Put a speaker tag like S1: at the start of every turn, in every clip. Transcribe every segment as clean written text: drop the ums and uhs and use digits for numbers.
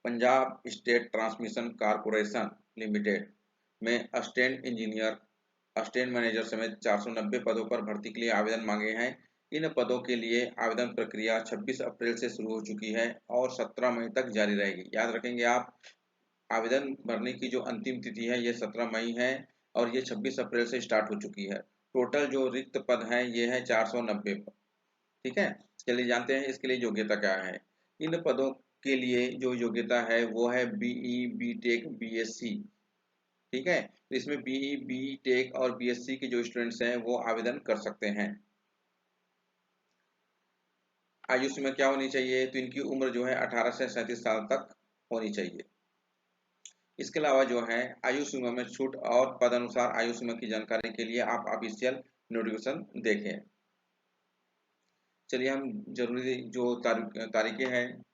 S1: Punjab state transmission corporation limited में assistant engineer, assistant manager समेत 490 पदों पर भर्ती के लिए आवेदन मांगे हैं। इन पदों के लिए आवेदन प्रक्रिया 26 अप्रैल से शुरू हो चुकी है और 17 मई तक जारी रहेगी। याद रखेंगे आप, आवेदन भरने की जो अंतिम तिथि है ये 17 मई है और ये 26 अप्रैल से स्टार्ट हो चुकी है। टोटल जो रिक्त पद हैं ये है 490 पद। ठीक है, चलिए जानते हैं इसके लिए योग्यता क्या है। इन पदों के लिए जो योग्यता है वो है बीई, बीटेक, बीएससी। ठीक है, तो इसमें बीई, बीटेक और बीएससी के जो स्टूडेंट्स हैं वो आवेदन कर सकते हैं। आयु सीमा क्या होनी चाहिए, तो इनकी उम्र जो है 18 से 37 साल तक होनी चाहिए। इसके अलावा जो है आयु सीमा में छूट और पद अनुसार आयु सीमा की जानकारी के लिए आप ऑफिशियल नोटिफिकेशन देखें। चलिए हम जरूरी जो तारीखें हैं,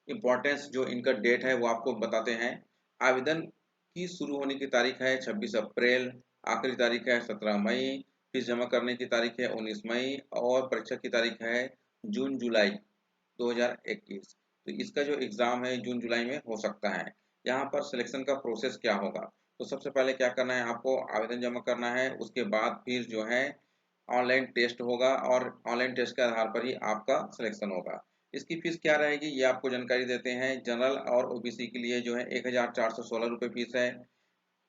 S1: इम्पोर्टेंस जो इनका डेट है वो आपको बताते हैं। आवेदन की शुरू होने की तारीख है 26 अप्रैल, आखिरी तारीख है 17 मई, फीस जमा करने की तारीख है 19 मई और परीक्षा की तारीख है जून जुलाई 2021। तो इसका जो एग्ज़ाम है जून जुलाई में हो सकता है। यहाँ पर सिलेक्शन का प्रोसेस क्या होगा, तो सबसे पहले क्या करना है, आपको आवेदन जमा करना है। उसके बाद फिर जो है ऑनलाइन टेस्ट होगा और ऑनलाइन टेस्ट के आधार पर ही आपका सिलेक्शन होगा। इसकी फीस क्या रहेगी ये आपको जानकारी देते हैं। जनरल और ओबीसी के लिए जो है 1416 रुपये फीस है।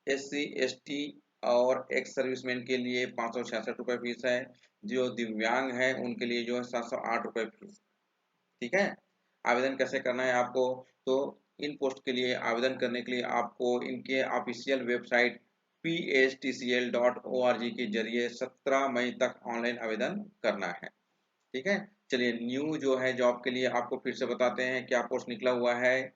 S1: एससी, एसटी और एक्स सर्विसमैन के लिए 566 रुपये फीस है। जो दिव्यांग है उनके लिए जो है 708 रुपये फीस। ठीक है, आवेदन कैसे करना है आपको, तो इन पोस्ट के लिए आवेदन करने के लिए आपको इनके ऑफिशियल वेबसाइट pstcl.org के जरिए 17 मई तक ऑनलाइन आवेदन करना है। ठीक है, चलिए न्यू जो है जॉब के लिए आपको फिर से बताते हैं क्या पोस्ट निकला हुआ है।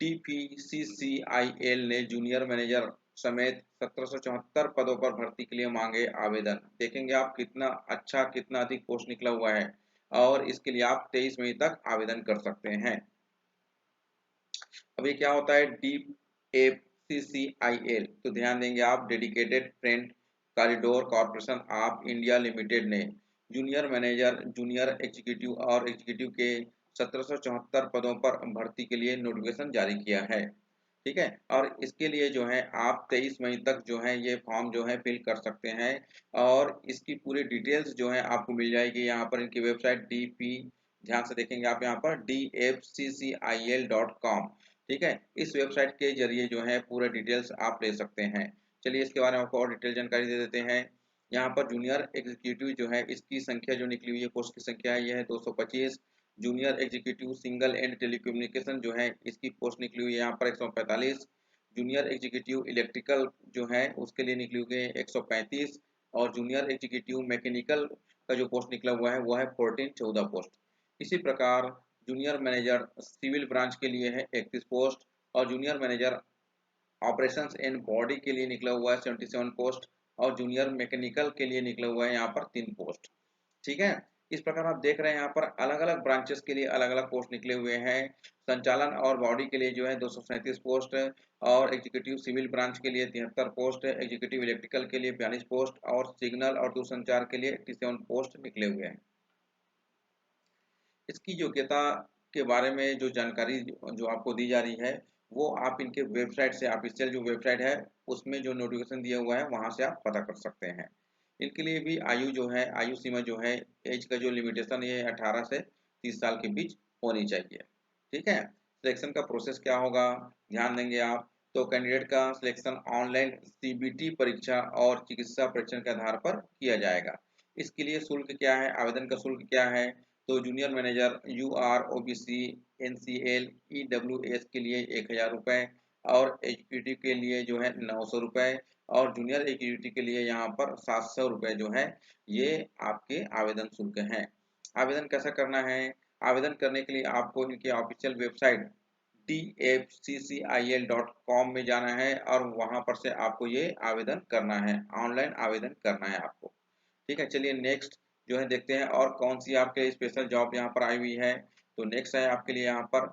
S1: DPCCIL ने जूनियर मैनेजर समेत 1774 पदों पर भर्ती के लिए मांगे आवेदन। देखेंगे आप कितना अच्छा, कितना अधिक पोस्ट निकला हुआ है और इसके लिए आप 23 मई तक आवेदन कर सकते हैं। अब ये क्या होता है DPCCIL, तो ध्यान देंगे आप, dedicated freight corridor corporation of India limited ने जूनियर मैनेजर, जूनियर एग्जीक्यूटिव और एग्जीक्यूटिव के 1774 पदों पर भर्ती के लिए नोटिफिकेशन जारी किया है। ठीक है, और इसके लिए जो है आप 23 मई तक जो है ये फॉर्म जो है फिल कर सकते हैं और इसकी पूरी डिटेल्स जो है आपको मिल जाएगी यहाँ पर। इनकी वेबसाइट ध्यान से देखेंगे आप यहाँ पर dfccil.com। ठीक है, इस वेबसाइट के जरिए जो है पूरा डिटेल्स आप ले सकते हैं। चलिए इसके बारे में आपको और डिटेल जानकारी दे देते हैं। यहाँ पर जूनियर एग्जीक्यूटिव जो है इसकी संख्या जो निकली हुई है, पोस्ट की संख्या है, यह है 225। Junior executive single and telecommunication जो है इसकी पोस्ट निकली हुई है यहाँ पर 145। जूनियर एग्जीक्यूटिव इलेक्ट्रिकल जो है उसके लिए निकली हुई है 135 और जूनियर एग्जीक्यूटिव मैकेनिकल का जो पोस्ट निकला हुआ है वो है 14 पोस्ट। इसी प्रकार जूनियर मैनेजर सिविल ब्रांच के लिए है 31 पोस्ट और junior manager operations and body के लिए निकला हुआ है 77 पोस्ट और जूनियर मैकेनिकल के लिए निकला हुआ है यहाँ पर 3 पोस्ट। ठीक है, इस प्रकार आप देख रहे हैं यहाँ पर अलग अलग ब्रांचेस के लिए अलग अलग पोस्ट निकले हुए हैं। संचालन और बॉडी के लिए जो है 237 पोस्ट और एग्जीक्यूटिव सिविल ब्रांच के लिए 73 पोस्ट, एग्जीक्यूटिव इलेक्ट्रिकल के लिए 42 पोस्ट और सिग्नल और दूरसंचार के लिए 87 पोस्ट निकले हुए हैं। इसकी योग्यता के बारे में जो जानकारी जो आपको दी जा रही है वो आप इनके वेबसाइट से, ऑफिशियल जो वेबसाइट है उसमें जो नोटिफिकेशन दिया हुआ है वहां से आप पता कर सकते हैं। इनके लिए भी आयु जो है, आयु सीमा जो है, एज का जो लिमिटेशन है 18 से 30 साल के बीच होनी चाहिए। ठीक है, सिलेक्शन का प्रोसेस क्या होगा, ध्यान देंगे आप, तो कैंडिडेट का सिलेक्शन ऑनलाइन सीबीटी परीक्षा और चिकित्सा परीक्षण के आधार पर किया जाएगा। इसके लिए शुल्क क्या है, आवेदन का शुल्क क्या है, तो junior manager UR OBC NCL EWS के लिए 1000 रुपये और एग्जीक्यूटिव के लिए जो है 900 रुपये और जूनियर एग्जीक्यूटिव के लिए यहाँ पर 700 रुपये जो है ये आपके आवेदन शुल्क हैं। आवेदन कैसा करना है, आवेदन करने के लिए आपको इनके ऑफिशियल वेबसाइट dfccil.com में जाना है और वहां पर से आपको ये आवेदन करना है, ऑनलाइन आवेदन करना है आपको। ठीक है, चलिए नेक्स्ट जो है देखते हैं और कौन सी आपके स्पेशल जॉब यहाँ पर आई हुई है। तो नेक्स्ट है आपके लिए यहाँ पर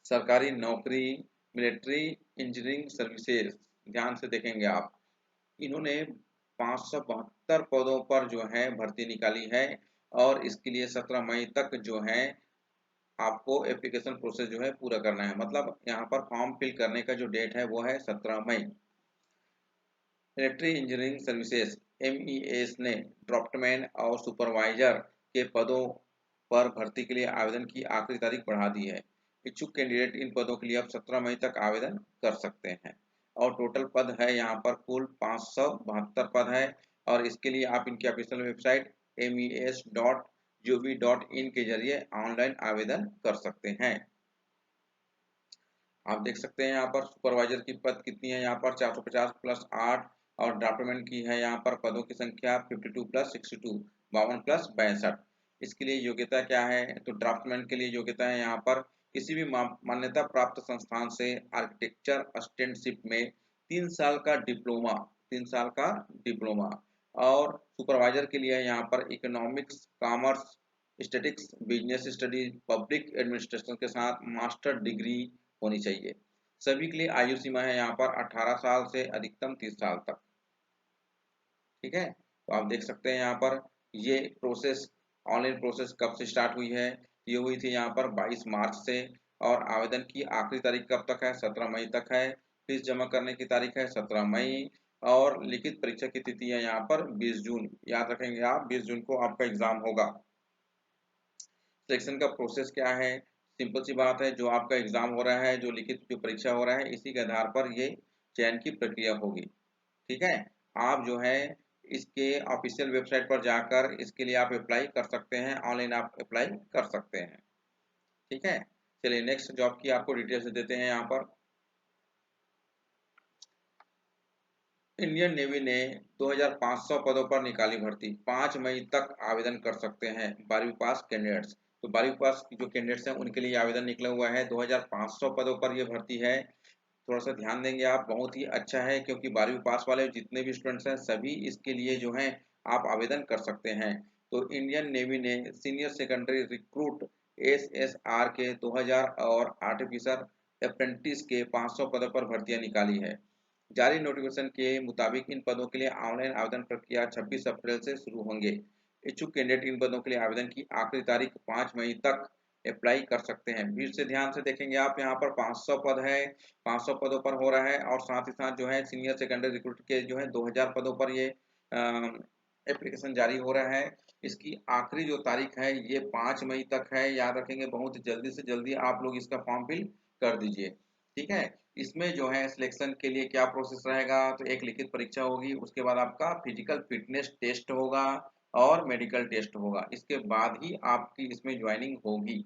S1: सरकारी नौकरी, मिलिट्री इंजीनियरिंग सर्विसेज। ध्यान से देखेंगे आप, इन्होंने 572 पदों पर जो है भर्ती निकाली है और इसके लिए 17 मई तक जो है आपको एप्लीकेशन प्रोसेस जो है पूरा करना है। मतलब यहाँ पर फॉर्म फिल करने का जो डेट है वो है 17 मई। इलेक्ट्रिक इंजीनियरिंग सर्विसेज MES ने ड्राफ्टमैन और सुपरवाइजर के पदों पर भर्ती के लिए आवेदन की आखिरी तारीख बढ़ा दी है। इच्छुक कैंडिडेट इन पदों के लिए अब 17 मई तक आवेदन कर सकते हैं और टोटल पद है यहाँ पर कुल 572 पद है। और इसके लिए आप इनकी ऑफिशियल वेबसाइट mes.gov.in के जरिए ऑनलाइन आवेदन कर सकते हैं। आप देख सकते हैं यहाँ पर सुपरवाइजर की पद कितनी है, यहाँ पर 450 प्लस 8 और ड्राफ्टमैन की है यहाँ पर पदों की संख्या 52 प्लस 62 52 प्लस 62। इसके लिए योग्यता क्या है, तो ड्राफ्टमैन के लिए योग्यता है यहाँ पर किसी भी मान्यता प्राप्त संस्थान से आर्किटेक्चर असिस्टेंटशिप में 3 साल का डिप्लोमा 3 साल का डिप्लोमा। और सुपरवाइजर के लिए यहाँ पर economics, commerce, statics, business study, public administration के साथ मास्टर डिग्री होनी चाहिए। सभी के लिए आयु सीमा है यहाँ पर 18 साल से अधिकतम 30 साल तक। ठीक है, तो आप देख सकते हैं यहाँ पर ये प्रोसेस, ऑनलाइन प्रोसेस कब से स्टार्ट हुई है, ये हुई थी यहाँ पर 22 मार्च से। और आवेदन की आखिरी तारीख कब तक है, 17 मई तक है। फीस जमा करने की तारीख है 17 मई और लिखित परीक्षा की तिथि है यहाँ पर 20 जून। याद रखेंगे आप, 20 जून को आपका एग्जाम होगा। सिलेक्शन का प्रोसेस क्या है, सिंपल सी बात है, जो आपका एग्जाम हो रहा है, जो लिखित जो परीक्षा हो रहा है, इसी के आधार पर ये चयन की प्रक्रिया होगी। ठीक है, आप जो है इसके ऑफिशियल वेबसाइट पर जाकर इसके लिए आप अप्लाई कर सकते हैं, ऑनलाइन आप अप्लाई कर सकते हैं। ठीक है, चलिए नेक्स्ट जॉब की आपको डिटेल्स देते हैं। यहाँ पर इंडियन नेवी ने 2500 पदों पर निकाली भर्ती, 5 मई तक आवेदन कर सकते हैं 12वीं पास कैंडिडेट्स। तो 12वीं पास जो कैंडिडेट्स हैं उनके लिए आवेदन निकला हुआ है, 2500 पदों पर यह भर्ती है। थोड़ा सा ध्यान देंगे आप, बहुत ही अच्छा है क्योंकि 12वीं पास वाले जितने भी स्टूडेंट्स हैं सभी इसके लिए जो है आप आवेदन कर सकते हैं। तो इंडियन नेवी ने सीनियर सेकेंडरी रिक्रूट SSR के 2000 और आर्टिफिशियल अप्रेंटिस के 500 पदों पर भर्तियां निकाली है। जारी नोटिफिकेशन के मुताबिक इन पदों के लिए ऑनलाइन आवेदन प्रक्रिया 26 अप्रैल से शुरू होंगे। इच्छुक कैंडिडेट इन पदों के लिए आवेदन की आखिरी तारीख 5 मई तक अप्लाई कर सकते हैं। भीड़ से ध्यान से देखेंगे आप, यहाँ पर 500 पद है, 500 पदों पर हो रहा है और साथ ही साथ जो है सीनियर सेकेंडरी रिक्रूट के जो है 2000 पदों पर ये एप्लीकेशन जारी हो रहा है। इसकी आखिरी जो तारीख है ये 5 मई तक है। याद रखेंगे, बहुत जल्दी से जल्दी आप लोग इसका फॉर्म फिल कर दीजिए। ठीक है, इसमें जो है सिलेक्शन के लिए क्या प्रोसेस रहेगा, तो एक लिखित परीक्षा होगी, उसके बाद आपका फिजिकल फिटनेस टेस्ट होगा और मेडिकल टेस्ट होगा। इसके बाद ही आपकी इसमें ज्वाइनिंग होगी।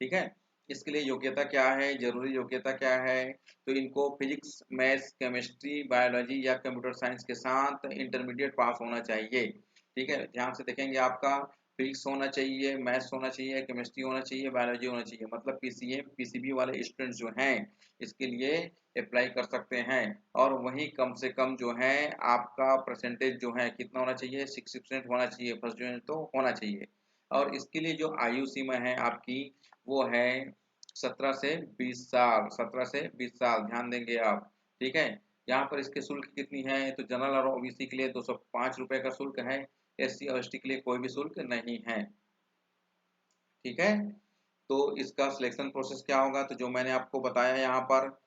S1: ठीक है, इसके लिए योग्यता क्या है, जरूरी योग्यता क्या है, तो इनको फिजिक्स, मैथ्स, केमिस्ट्री, बायोलॉजी या कंप्यूटर साइंस के साथ इंटरमीडिएट पास होना चाहिए। ठीक है, ध्यान से देखेंगे, आपका फिजिक्स होना चाहिए, मैथ्स होना चाहिए, केमिस्ट्री होना चाहिए, बायोलॉजी होना चाहिए। मतलब PCM PCB वाले स्टूडेंट्स जो हैं इसके लिए अप्लाई कर सकते हैं। और वहीं कम से कम जो है आपका परसेंटेज जो है कितना होना चाहिए, 60% होना चाहिए, फर्स्ट डिवीजन तो होना चाहिए। और इसके लिए जो आयु सीमा है आपकी वो है 17 से 20 साल, 17 से 20 साल, ध्यान देंगे आप। ठीक है, यहाँ पर इसके शुल्क कितनी है, तो जनरल और OBC के लिए 205 रुपए का शुल्क है, SC और ST के लिए कोई भी शुल्क नहीं है। ठीक है, तो इसका सिलेक्शन प्रोसेस क्या होगा, तो जो मैंने आपको बताया, यहाँ पर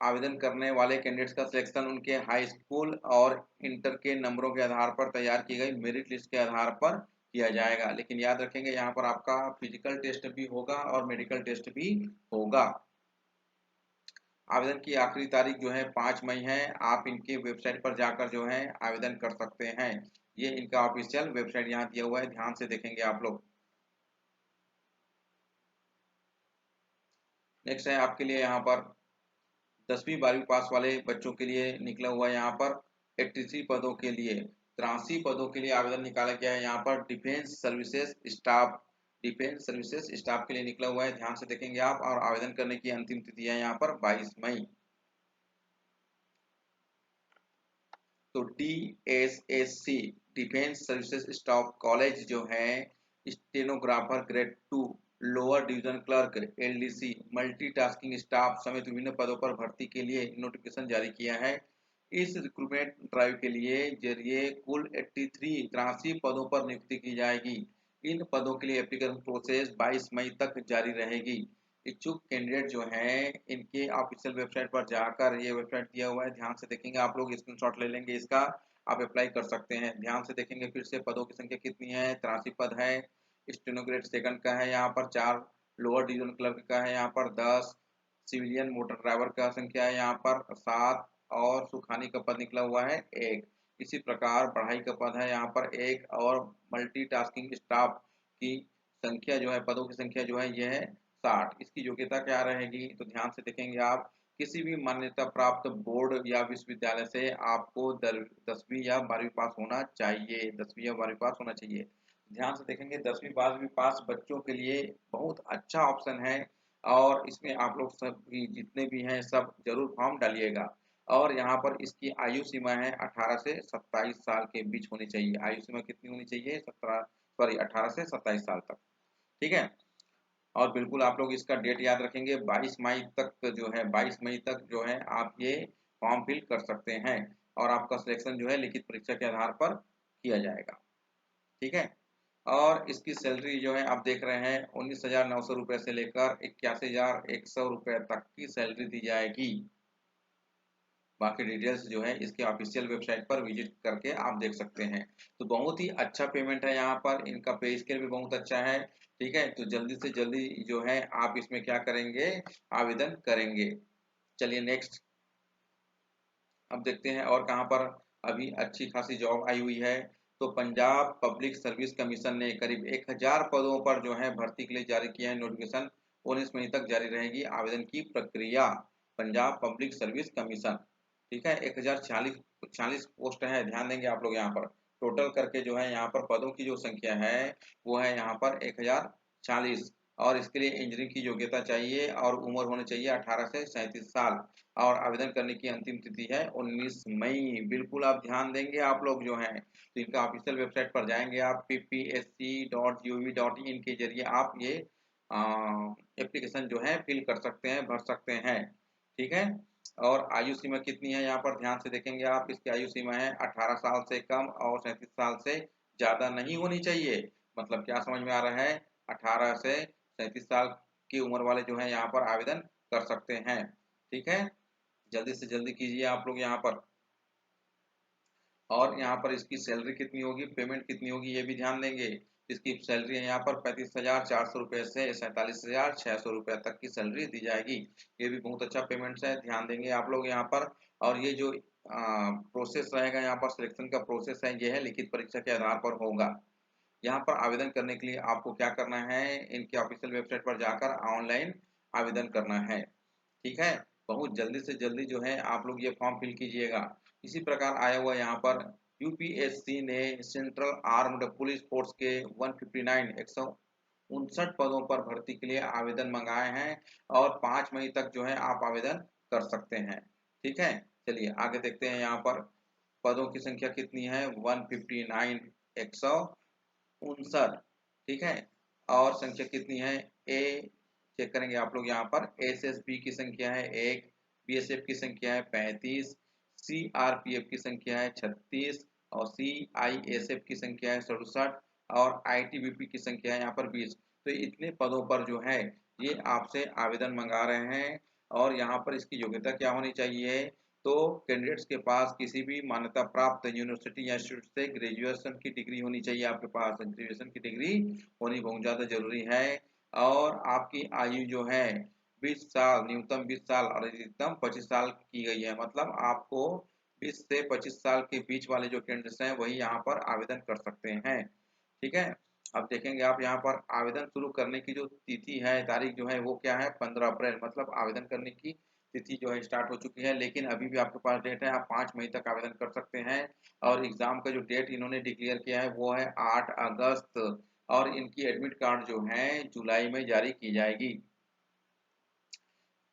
S1: आवेदन करने वाले कैंडिडेट्स का सिलेक्शन उनके हाई स्कूल और इंटर के नंबरों के आधार पर तैयार की गई मेरिट लिस्ट के आधार पर किया जाएगा। लेकिन याद रखेंगे, यहाँ पर आपका फिजिकल टेस्ट भी होगा और मेडिकल टेस्ट भी होगा। आवेदन की आखिरी तारीख जो है 5 मई है। आप इनके वेबसाइट पर जाकर जो है आवेदन कर सकते हैं। ये इनका ऑफिशियल वेबसाइट यहाँ दिया हुआ है, ध्यान से देखेंगे आप लोग। नेक्स्ट है आपके लिए यहाँ पर 10वीं 12वीं पास वाले बच्चों के लिए निकला हुआ है यहाँ पर 83 पदों के लिए, 83 पदों के लिए आवेदन निकाला गया है यहाँ पर defence services staff, defence services staff के लिए निकला हुआ है, ध्यान से देखेंगे आप। और आवेदन करने की अंतिम तिथि है यहाँ पर 22 मई। तो DSSC defence services staff college जो है stenographer grade 2, lower division clerk LDC, multitasking staff समेत विभिन्न पदों पर भर्ती के लिए नोटिफिकेशन जारी किया है। इस रिक्रूटमेंट ड्राइव के लिए जरिए कुल 83 पदों पर नियुक्ति की जाएगी। इन पदों के लिए एप्लीकेशन प्रोसेस 22 मई तक जारी रहेगी। इच्छुक कैंडिडेट जो हैं इनके ऑफिशियल वेबसाइट पर जाकर, ये वेबसाइट दिया हुआ है, ध्यान से देखेंगे आप लोग, स्क्रीनशॉट ले लेंगे इसका, आप अप्लाई कर सकते हैं। ध्यान से देखेंगे फिर से, पदों की संख्या कितनी है, 83 पद है। स्टेनोग्रेड सेकंड का है यहाँ पर 4, लोअर डिवीजन क्लर्क का है यहाँ पर 10, सिविलियन मोटर ड्राइवर का संख्या है यहाँ पर 7 और सुखानी का पद निकला हुआ है 1। इसी प्रकार पढ़ाई का पद है यहाँ पर 1 और मल्टीटास्किंग स्टाफ की संख्या जो है, पदों की संख्या जो है यह है 60। इसकी योग्यता क्या रहेगी, तो ध्यान से देखेंगे आप, किसी भी मान्यता प्राप्त बोर्ड या विश्वविद्यालय से आपको 10वीं या 12वीं पास होना चाहिए, 10वीं या 12वीं पास होना चाहिए। ध्यान से देखेंगे 10वीं 12वीं पास बच्चों के लिए बहुत अच्छा ऑप्शन है, और इसमें आप लोग सभी जितने भी हैं सब जरूर फॉर्म डालिएगा। और यहाँ पर इसकी आयु सीमा है 18 से 27 साल के बीच होनी चाहिए। आयु सीमा कितनी होनी चाहिए, 18 से 27 साल तक, ठीक है। और बिल्कुल आप लोग इसका डेट याद रखेंगे, 22 मई तक जो है, 22 मई तक जो है आप ये फॉर्म फिल कर सकते हैं, और आपका सिलेक्शन जो है लिखित परीक्षा के आधार पर किया जाएगा, ठीक है। और इसकी सैलरी जो है आप देख रहे हैं 19,900 रुपये से लेकर 81,100 रुपये तक की सैलरी दी जाएगी। बाकी डिटेल्स जो है इसके ऑफिशियल वेबसाइट पर विजिट करके आप देख सकते हैं। तो बहुत ही अच्छा पेमेंट है यहाँ पर, इनका पे स्केल भी बहुत अच्छा है, ठीक है। तो जल्दी से जल्दी जो है आप इसमें क्या करेंगे, आवेदन करेंगे। चलिए नेक्स्ट, अब देखते हैं और कहाँ पर अभी अच्छी खासी जॉब आई हुई है। तो पंजाब पब्लिक सर्विस कमीशन ने करीब 1000 पदों पर जो है भर्ती के लिए जारी किया है नोटिफिकेशन। 19 मई तक जारी रहेगी आवेदन की प्रक्रिया। पंजाब पब्लिक सर्विस कमीशन, ठीक है। 1046 पोस्ट है, ध्यान देंगे आप लोग यहाँ पर, टोटल करके जो है यहाँ पर पदों की जो संख्या है वो है यहाँ पर 1046। और इसके लिए इंजीनियरिंग की योग्यता चाहिए और उम्र होनी चाहिए 18 से 37 साल। और आवेदन करने की अंतिम तिथि है 19 मई। बिल्कुल आप ध्यान देंगे आप लोग जो हैं, तो इनका ऑफिशियल वेबसाइट पर जाएंगे आप, ppsc.gov.in के जरिए आप ये एप्लीकेशन जो है फिल कर सकते हैं, भर सकते हैं, ठीक है। और आयु सीमा कितनी है यहाँ पर ध्यान से देखेंगे आप, इसकी आयु सीमा है 18 साल से कम और 37 साल से ज्यादा नहीं होनी चाहिए। मतलब क्या समझ में आ रहा है, 18 से 37 साल की उम्र वाले जो है यहाँ पर आवेदन कर सकते हैं, ठीक है। जल्दी से जल्दी कीजिए आप लोग यहाँ पर। और यहाँ पर इसकी सैलरी कितनी होगी, पेमेंट कितनी होगी, ये भी ध्यान देंगे। इसकी सैलरी है यहाँ पर 35,400 रुपये से 47,600 रुपये तक की सैलरी दी जाएगी। ये भी बहुत अच्छा पेमेंट है, ध्यान देंगे आप लोग यहाँ पर। और ये जो प्रोसेस रहेगा यहाँ पर, सिलेक्शन का प्रोसेस है, ये है लिखित परीक्षा के आधार पर होगा। यहाँ पर आवेदन करने के लिए आपको क्या करना है, इनके ऑफिशियल वेबसाइट पर जाकर ऑनलाइन आवेदन करना है, ठीक है। बहुत जल्दी से जल्दी जो है आप लोग ये फॉर्म फिल कीजिएगा। इसी प्रकार आया हुआ यहाँ पर, यूपीएससी ने सेंट्रल आर्म्ड पुलिस फोर्स के 159 पदों पर भर्ती के लिए आवेदन मंगाए हैं, और 5 मई तक जो है आप आवेदन कर सकते हैं, ठीक है। चलिए आगे देखते हैं यहाँ पर पदों की संख्या कितनी है, 159, 159, ठीक है। और संख्या कितनी है, ए चेक करेंगे आप लोग यहाँ पर, एसएसबी की संख्या है 1, बीएसएफ की संख्या है 35, सीआरपीएफ की संख्या है 36 और सीआईएसएफ की संख्या है 67 और आईटीबीपी की संख्या है यहाँ पर 20। तो इतने पदों पर जो है ये आपसे आवेदन मंगा रहे हैं। और यहाँ पर इसकी योग्यता क्या होनी चाहिए, तो कैंडिडेट्स के पास किसी भी मान्यता प्राप्त यूनिवर्सिटी या इंस्टीट्यूट से ग्रेजुएशन की डिग्री होनी चाहिए, आपके पास ग्रेजुएशन की डिग्री होनी बहुत ज़्यादा जरूरी है। और आपकी आयु जो है 20 साल, न्यूनतम 20 साल और अधिकतम 25 साल की गई है। मतलब आपको 20 से 25 साल के बीच वाले जो कैंडिडेट्स हैं वही यहाँ पर आवेदन कर सकते हैं, ठीक है। अब देखेंगे आप यहाँ पर आवेदन शुरू करने की जो तिथि है, तारीख जो है वो क्या है, 15 अप्रैल। मतलब आवेदन करने की तिथि जो है स्टार्ट हो चुकी है, लेकिन अभी भी आपके पास डेट है, आप 5 मई तक आवेदन कर सकते हैं। और एग्जाम का जो डेट इन्होंने डिक्लेयर किया है वो है 8 अगस्त। और इनकी एडमिट कार्ड जो है जुलाई में जारी की जाएगी।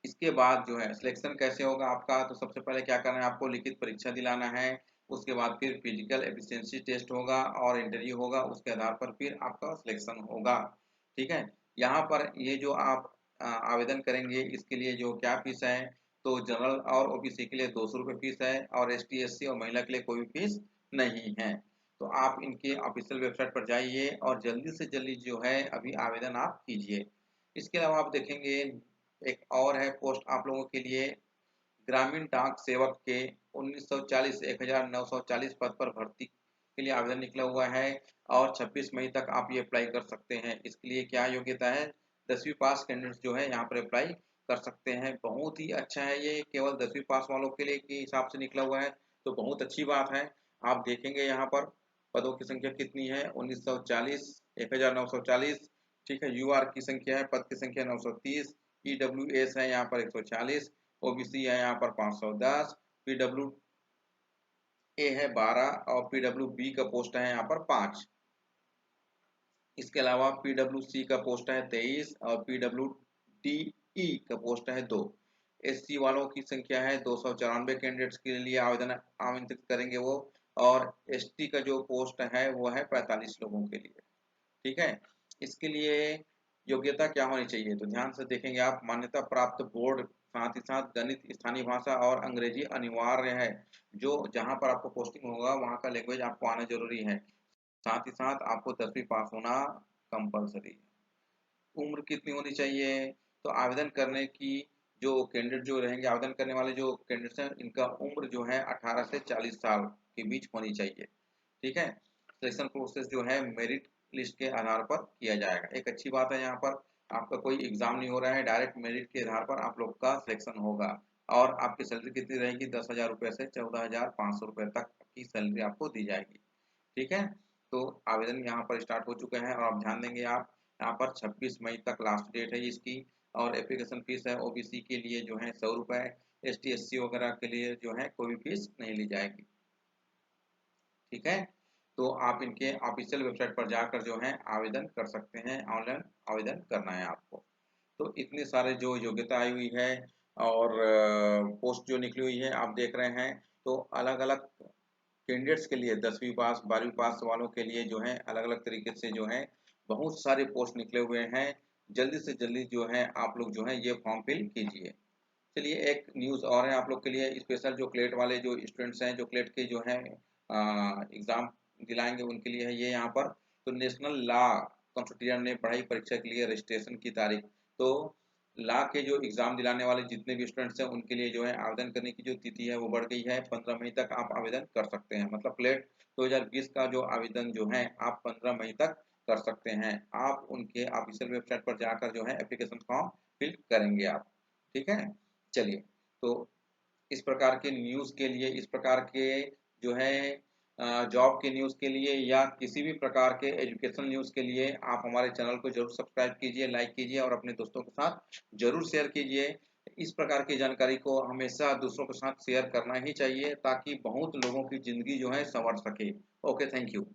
S1: इसके बाद जो है सिलेक्शन कैसे होगा आपका, तो सबसे पहले क्या करना है, आपको लिखित परीक्षा दिलाना है। उसके बाद फिर फिजिकल एफिशिएंसी टेस्ट होगा और इंटरव्यू होगा, उसके आधार पर फिर आपका सिलेक्शन होगा, ठीक है। यहाँ पर ये जो आप आवेदन करेंगे इसके लिए जो क्या फीस है, तो जनरल और ओबीसी के लिए 200 रुपये फीस है, और एसटी एससी और महिला के लिए कोई भी फीस नहीं है। तो आप इनके ऑफिशियल वेबसाइट पर जाइए और जल्दी से जल्दी जो है अभी आवेदन आप कीजिए। इसके अलावा आप देखेंगे एक और है पोस्ट आप लोगों के लिए, ग्रामीण डाक सेवक के 1940 1940 पद पर भर्ती के लिए आवेदन निकला हुआ है और 26 मई तक आप ये अप्लाई कर सकते हैं। इसके लिए क्या योग्यता है, 10वीं पास कैंडिडेट्स जो है यहाँ पर अप्लाई कर सकते हैं। बहुत ही अच्छा है, ये केवल 10वीं पास वालों के लिए के हिसाब से निकला हुआ है, तो बहुत अच्छी बात है। आप देखेंगे यहाँ पर पदों की संख्या कितनी है, 1940 1940, ठीक है। यूआर की संख्या है, पद की संख्या 930, ईडब्ल्यूएस है यहाँ पर 140, ओबीसी है यहाँ पर 510, पीडब्ल्यू ए है 12 और पीडब्ल्यू बी का पोस्ट है यहाँ पर 5। इसके अलावा पीडब्ल्यू सी का पोस्ट है 23 और पीडब्ल्यू डी ई का पोस्ट है 2। एससी वालों की संख्या है 294 कैंडिडेट्स के लिए आवेदन आमंत्रित करेंगे वो, और एसटी का जो पोस्ट है वो है 45 लोगों के लिए, ठीक है। इसके लिए योग्यता क्या होनी चाहिए, तो ध्यान से देखेंगे आप, मान्यता प्राप्त बोर्ड, साथ ही साथ गणित, स्थानीय भाषा और अंग्रेजी अनिवार्य है। जो जहां पर आपको पोस्टिंग होगा वहां का लैंग्वेज आपको आना जरूरी है। साथ ही साथ आपको 10वीं पास होना कंपलसरी है। उम्र कितनी होनी चाहिए, तो आवेदन करने की जो कैंडिडेट जो रहेंगे, आवेदन करने वाले जो कैंडिडेट्स हैं, इनका उम्र जो है 18 से 40 साल के बीच होनी चाहिए, ठीक है। सिलेक्शन प्रोसेस जो है मेरिट लिस्ट के आधार पर किया जाएगा। एक अच्छी बात है, यहाँ पर आपका कोई एग्जाम नहीं हो रहा है, डायरेक्ट मेरिट के आधार पर आप लोग का सिलेक्शन होगा। और आपकी सैलरी कितनी रहेगी, 10,000 रुपये से 14,500 रुपये तक की सैलरी आपको दी जाएगी, ठीक है। तो आवेदन यहाँ पर स्टार्ट हो चुका है और आप ध्यान देंगे, आप यहाँ पर 26 मई तक लास्ट डेट है इसकी। और एप्लीकेशन फीस है ओबीसी के लिए जो है 100 रुपये, एसटी एससी वगैरह के लिए जो है कोई भी फीस नहीं ली जाएगी, ठीक है। तो आप इनके ऑफिशियल वेबसाइट पर जाकर जो है आवेदन कर सकते हैं, ऑनलाइन आवेदन करना है आपको। तो इतने सारे जो योग्यता आई हुई है और पोस्ट जो निकली हुई है आप देख रहे हैं, तो अलग अलग कैंडिडेट्स के लिए 10वीं पास 12वीं पास वालों के लिए जो है अलग अलग तरीके से जो है बहुत सारे पोस्ट निकले हुए हैं। जल्दी से जल्दी जो है आप लोग जो है ये फॉर्म फिल कीजिए। चलिए एक न्यूज़ और है आप लोग के लिए स्पेशल, जो क्लेट वाले जो स्टूडेंट्स हैं, जो क्लेट के जो है एग्ज़ाम दिलाएंगे उनके लिए है ये यहाँ पर। तो नेशनल लॉ कंसोर्टियम ने पढ़ाई परीक्षा के लिए रजिस्ट्रेशन की तारीख, तो लॉ के जो एग्ज़ाम दिलाने वाले जितने भी स्टूडेंट्स हैं उनके लिए जो है आवेदन करने की जो तिथि है वो बढ़ गई है, 15 मई तक आप आवेदन कर सकते हैं। मतलब क्लेट 2020 का जो आवेदन जो है आप 15 मई तक कर सकते हैं। आप उनके ऑफिशियल वेबसाइट पर जाकर जो है एप्लीकेशन फॉर्म फिल करेंगे आप, ठीक है। चलिए, तो इस प्रकार के न्यूज़ के लिए, इस प्रकार के जो है जॉब के न्यूज़ के लिए या किसी भी प्रकार के एजुकेशन न्यूज़ के लिए आप हमारे चैनल को जरूर सब्सक्राइब कीजिए, लाइक कीजिए और अपने दोस्तों के साथ जरूर शेयर कीजिए। इस प्रकार की जानकारी को हमेशा दूसरों के साथ शेयर करना ही चाहिए ताकि बहुत लोगों की ज़िंदगी जो है संवर सके। Okay, thank you.